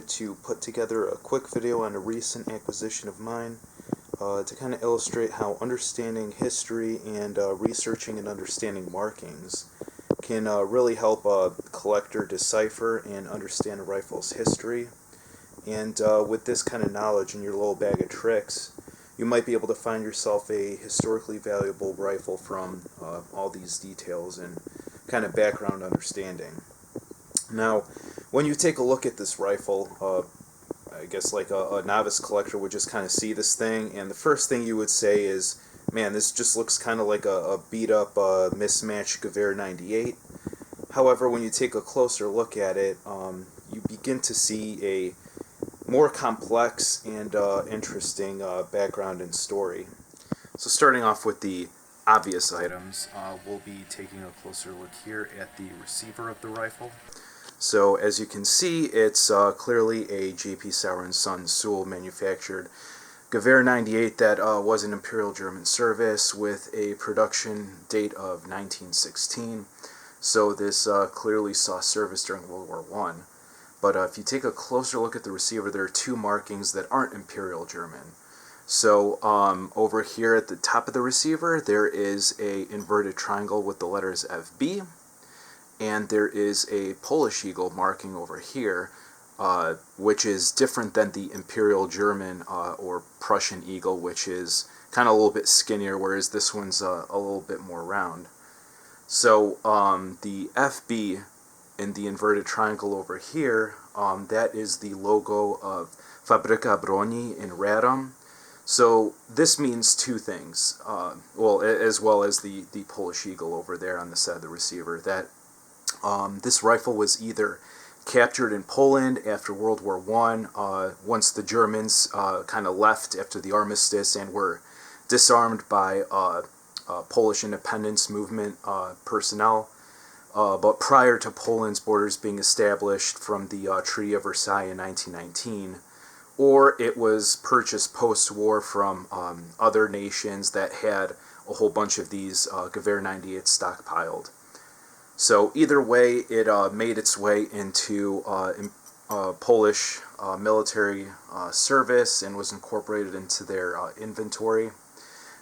wanted to put together a quick video on a recent acquisition of mine to kind of illustrate how understanding history and researching and understanding markings can really help a collector decipher and understand a rifle's history. And with this kind of knowledge in your little bag of tricks, you might be able to find yourself a historically valuable rifle from all these details and kind of background understanding. Now, when you take a look at this rifle, I guess like a novice collector would just kind of see this thing, and the first thing you would say is, man, this just looks kind of like a beat-up, mismatched Gewehr 98. However, when you take a closer look at it, you begin to see a more complex and interesting background and story. So starting off with the obvious items, we'll be taking a closer look here at the receiver of the rifle. So as you can see, it's clearly a J.P. Sauer & Son Sewell manufactured Gewehr 98 that was an Imperial German service with a production date of 1916. So this clearly saw service during World War I. But if you take a closer look at the receiver, there are two markings that aren't Imperial German. So over here at the top of the receiver, there is a inverted triangle with the letters FB. And there is a Polish eagle marking over here, which is different than the Imperial German or Prussian eagle, which is kind of a little bit skinnier, whereas this one's a little bit more round. So the FB in the inverted triangle over here, that is the logo of Fabryka Broni in Radom. So this means two things, as well as the Polish eagle over there on the side of the receiver, that this rifle was either captured in Poland after World War I, once the Germans kind of left after the armistice and were disarmed by Polish independence movement personnel, but prior to Poland's borders being established from the Treaty of Versailles in 1919, or it was purchased post-war from other nations that had a whole bunch of these Gewehr 98 stockpiled. So either way, it made its way into Polish military service and was incorporated into their inventory.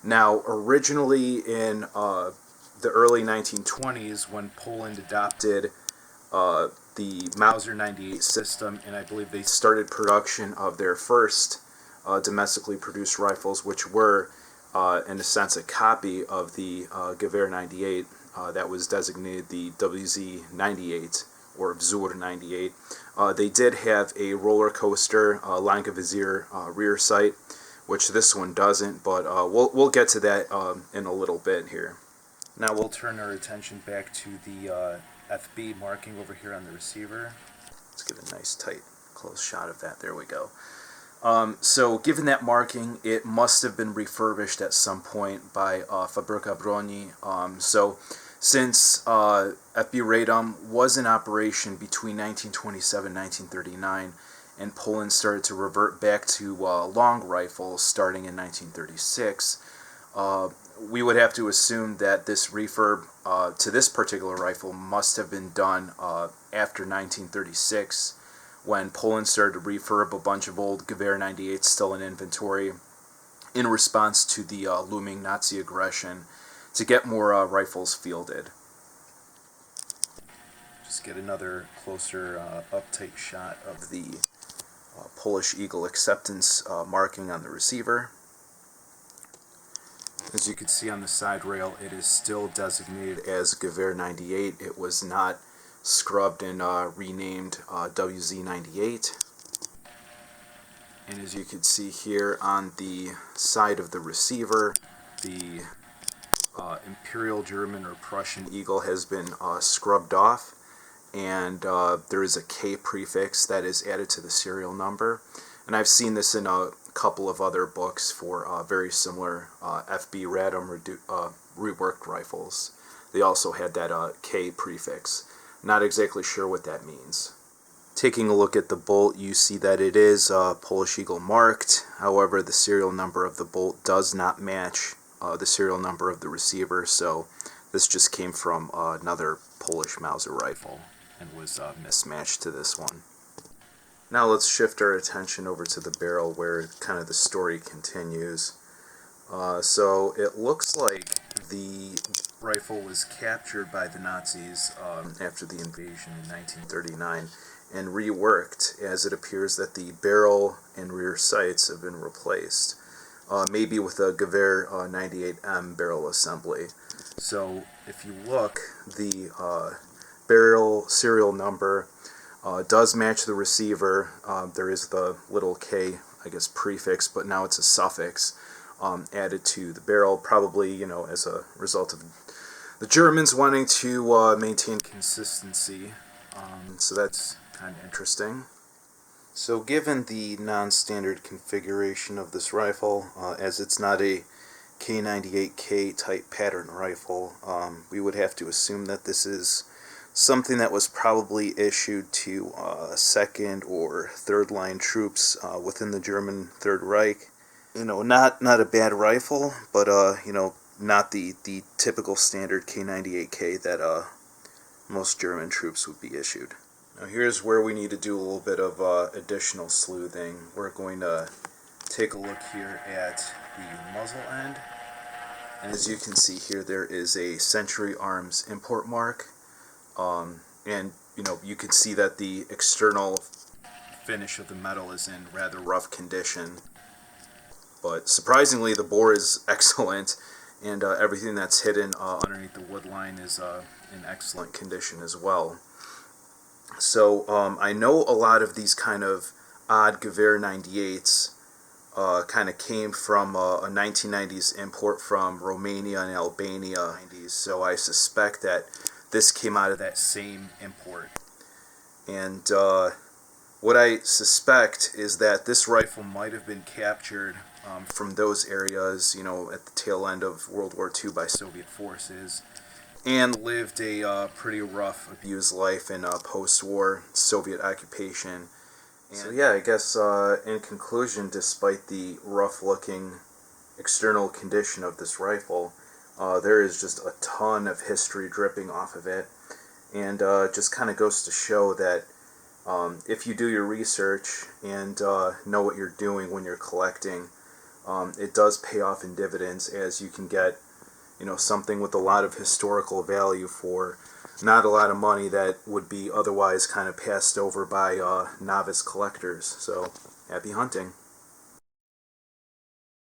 Now, originally in the early 1920s, when Poland adopted the Mauser 98 system, and I believe they started production of their first domestically produced rifles, which were, in a sense, a copy of the Gewehr 98, that was designated the WZ 98 or Wzór 98. They did have a roller coaster Langevisier rear sight, which this one doesn't, but we'll get to that in a little bit here. Now we'll turn our attention back to the FB marking over here on the receiver. Let's get a nice tight close shot of that. There we go. So given that marking, it must have been refurbished at some point by Fabryka Broni. So since FB Radom was in operation between 1927 and 1939, and Poland started to revert back to long rifles starting in 1936, we would have to assume that this refurb to this particular rifle must have been done after 1936, when Poland started to refurb a bunch of old Gewehr 98s still in inventory in response to the looming Nazi aggression to get more rifles fielded. Just get another closer uptight shot of the Polish Eagle acceptance marking on the receiver. As you can see on the side rail, it is still designated as Gewehr 98. It was not scrubbed and renamed WZ 98. And as you can see here on the side of the receiver, the Imperial German or Prussian Eagle has been scrubbed off, and there is a K prefix that is added to the serial number. And I've seen this in a couple of other books for very similar FB Radom reworked rifles. They also had that K prefix. Not exactly sure what that means. Taking a look at the bolt, you see that it is Polish Eagle marked. However, the serial number of the bolt does not match the serial number of the receiver, so this just came from another Polish Mauser rifle and was mismatched to this one. Now let's shift our attention over to the barrel where kind of the story continues. So it looks like the rifle was captured by the Nazis after the invasion in 1939 and reworked, as it appears that the barrel and rear sights have been replaced, maybe with a Gewehr 98M barrel assembly. So if you look, the barrel serial number does match the receiver. There is the little K, I guess, prefix, but now it's a suffix added to the barrel, probably, as a result of the Germans wanting to maintain consistency. So that's kind of interesting. So given the non-standard configuration of this rifle, as it's not a K98K type pattern rifle, we would have to assume that this is something that was probably issued to second or third line troops within the German Third Reich. Not a bad rifle, but not the typical standard K98K that most German troops would be issued. Now here's where we need to do a little bit of additional sleuthing. We're going to take a look here at the muzzle end. And as you can see here, there is a Century Arms import mark. And you can see that the external finish of the metal is in rather rough condition. But surprisingly, the bore is excellent, and everything that's hidden underneath the wood line is in excellent condition as well. So I know a lot of these kind of odd Gewehr 98s kind of came from a 1990s import from Romania and Albania. So I suspect that this came out of that same import. And what I suspect is that this rifle might have been captured from those areas, at the tail end of World War II by Soviet forces, and lived a pretty rough, abused life in post-war Soviet occupation. And so yeah, I guess in conclusion, despite the rough-looking external condition of this rifle, there is just a ton of history dripping off of it, and just kind of goes to show that if you do your research and know what you're doing when you're collecting, it does pay off in dividends, as you can get something with a lot of historical value for not a lot of money that would be otherwise kind of passed over by novice collectors. So happy hunting.